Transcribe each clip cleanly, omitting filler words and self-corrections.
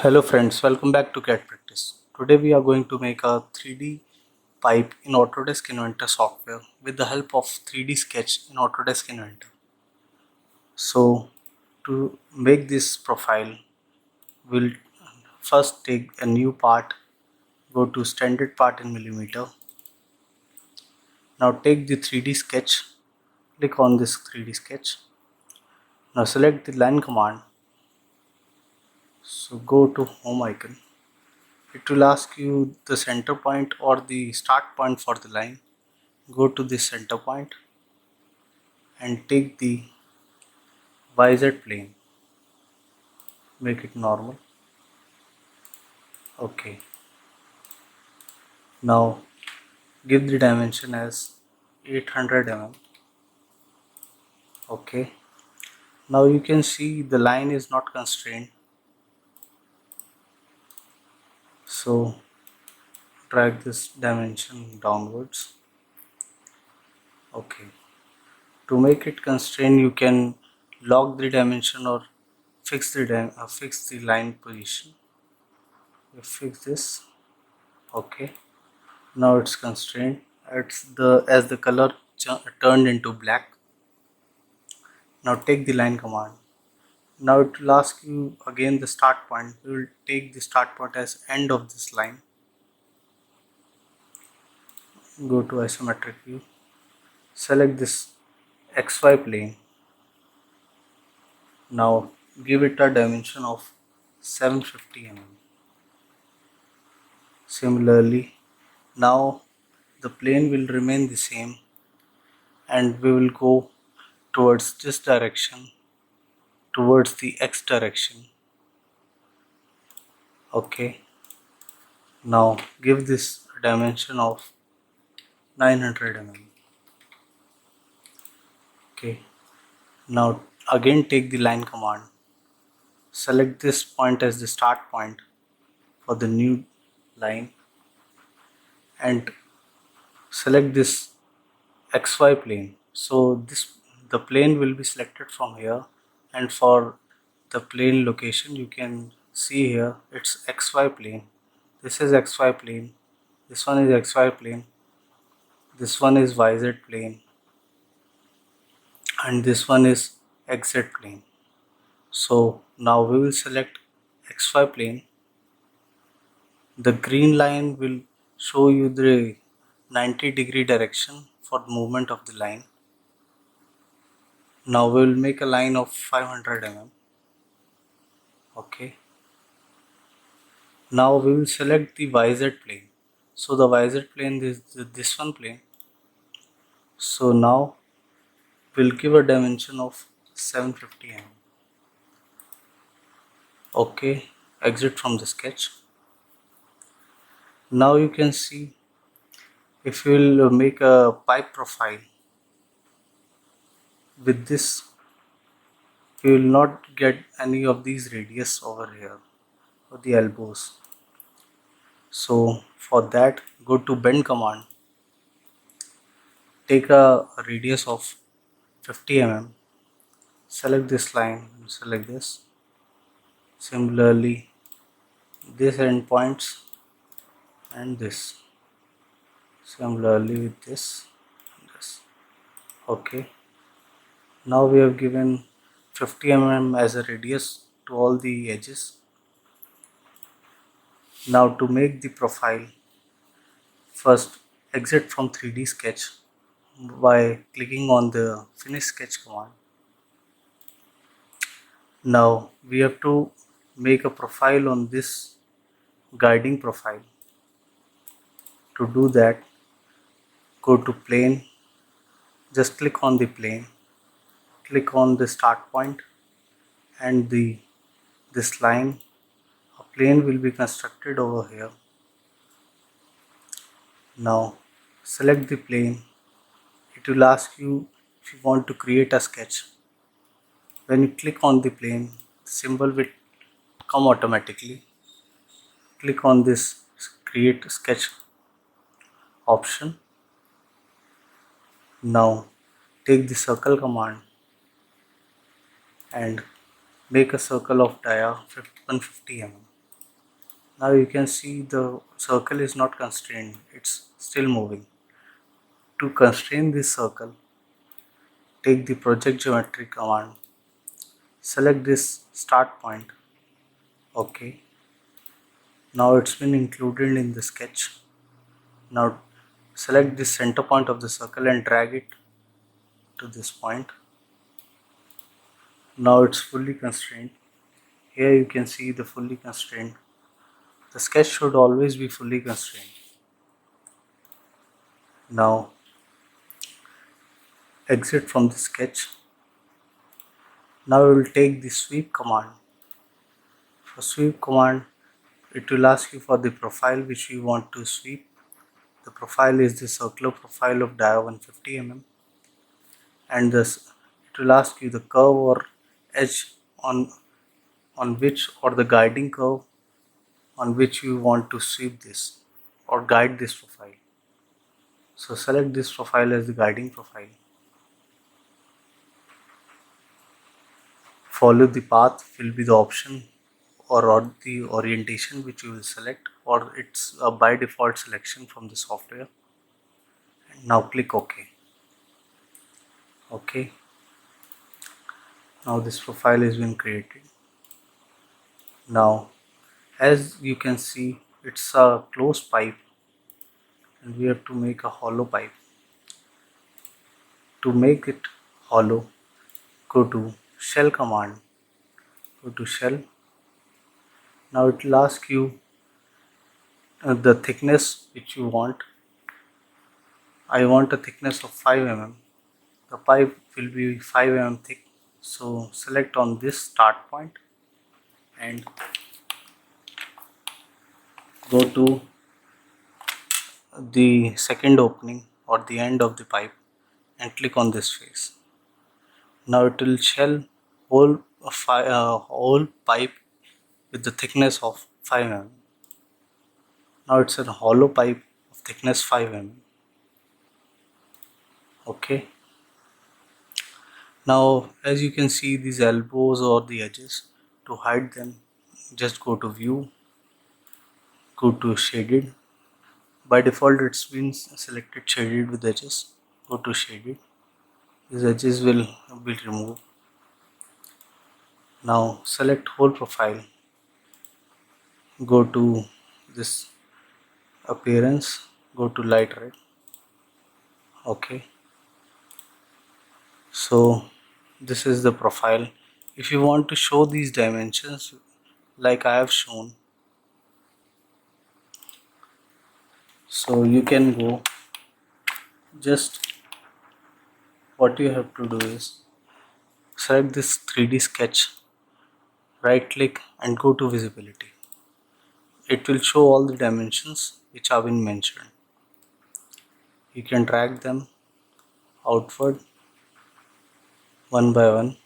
Hello friends, welcome back to CAD Practice. Today we are going to make a 3D pipe in Autodesk Inventor software with the help of 3D sketch in Autodesk Inventor. So to make this profile, we'll first take a new part, go to standard part in millimeter. Now take the 3D sketch, click on this 3D sketch. Now select the line command. So go to home icon. It will ask you the center point or the start point for the line. Go to the center point and take the YZ plane, make it normal. Okay, now give the dimension as 800 mm. Okay, now you can see the line is not constrained, so drag this dimension downwards. Okay, to make it constrained you can lock the dimension or fix the line position. You fix this. Okay, now it's constrained. As the color turned into black. Now take the line command. Now it will ask you again the start point. We will take the start point as end of this line. Go to isometric view. Select this XY plane. Now give it a dimension of 750 mm. Similarly, now the plane will remain the same and we will go towards this direction, towards the X direction. Okay, now give this a dimension of 900 mm. Okay, now again take the line command. Select this point as the start point for the new line and select this XY plane. So the plane will be selected from here, and for the plane location you can see here it's XY plane. This is XY plane, this one is XY plane, this one is YZ plane, and this one is XZ plane. So now we will select XY plane. The green line will show you the 90-degree direction for the movement of the line. Now we will make a line of 500 mm. Okay. Now we will select the YZ plane. So the YZ plane is this one plane. So now we'll give a dimension of 750 mm. Okay. Exit from the sketch. Now you can see if you will make a pipe profile with this, you will not get any of these radius over here or the elbows. So for that, go to bend command, take a radius of 50 mm, select this line, select this. Similarly, this end points and this. Similarly with this and this. Okay. Now we have given 50 mm as a radius to all the edges. Now to make the profile, first exit from 3D sketch by clicking on the finish sketch command. Now we have to make a profile on this guiding profile. To do that, go to plane, just click on the plane, click on the start point and this line. A plane will be constructed over here. Now select the plane. It will ask you if you want to create a sketch. When you click on the plane, the symbol will come automatically. Click on this create sketch option. Now take the circle command and make a circle of dia 150 mm. Now you can see the circle is not constrained, it's still moving. To constrain this circle, take the project geometry command, select this start point. OK. Now it's been included in the sketch. Now select the center point of the circle and drag it to this point. Now it's fully constrained. Here you can see the fully constrained. The sketch should always be fully constrained. Now exit from the sketch. Now we will take the sweep command. For sweep command, it will ask you for the profile which you want to sweep. The profile is the circular profile of dia 150 mm, and this it will ask you the curve or edge on which, or the guiding curve on which you want to sweep this or guide this profile. So select this profile as the guiding profile. Follow the path will be the option or the orientation which you will select, or it's a by default selection from the software. And now click OK. OK. Now this profile has been created. Now as you can see, it's a closed pipe and we have to make a hollow pipe. To make it hollow, go to shell command, go to shell. Now it will ask you the thickness which you want. I want a thickness of 5 mm. The pipe will be 5 mm thick. So select on this start point and go to the second opening or the end of the pipe and click on this face. Now it will shell whole pipe with the thickness of 5 mm. Now it's a hollow pipe of thickness 5 mm. OK. Now as you can see these elbows or the edges, to hide them just go to view, go to shaded. By default it's been selected shaded with edges. Go to shaded. These edges will be removed. Now select whole profile. Go to this appearance. Go to light red. OK. So this is the profile. If you want to show these dimensions like I have shown, so you can go, just what you have to do is select this 3D sketch, right click and go to visibility. It will show all the dimensions which have been mentioned. You can drag them outward one by one.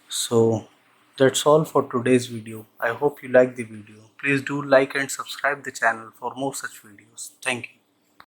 So that's all for today's video. I hope you like the video. Please do like and subscribe the channel for more such videos. Thank you.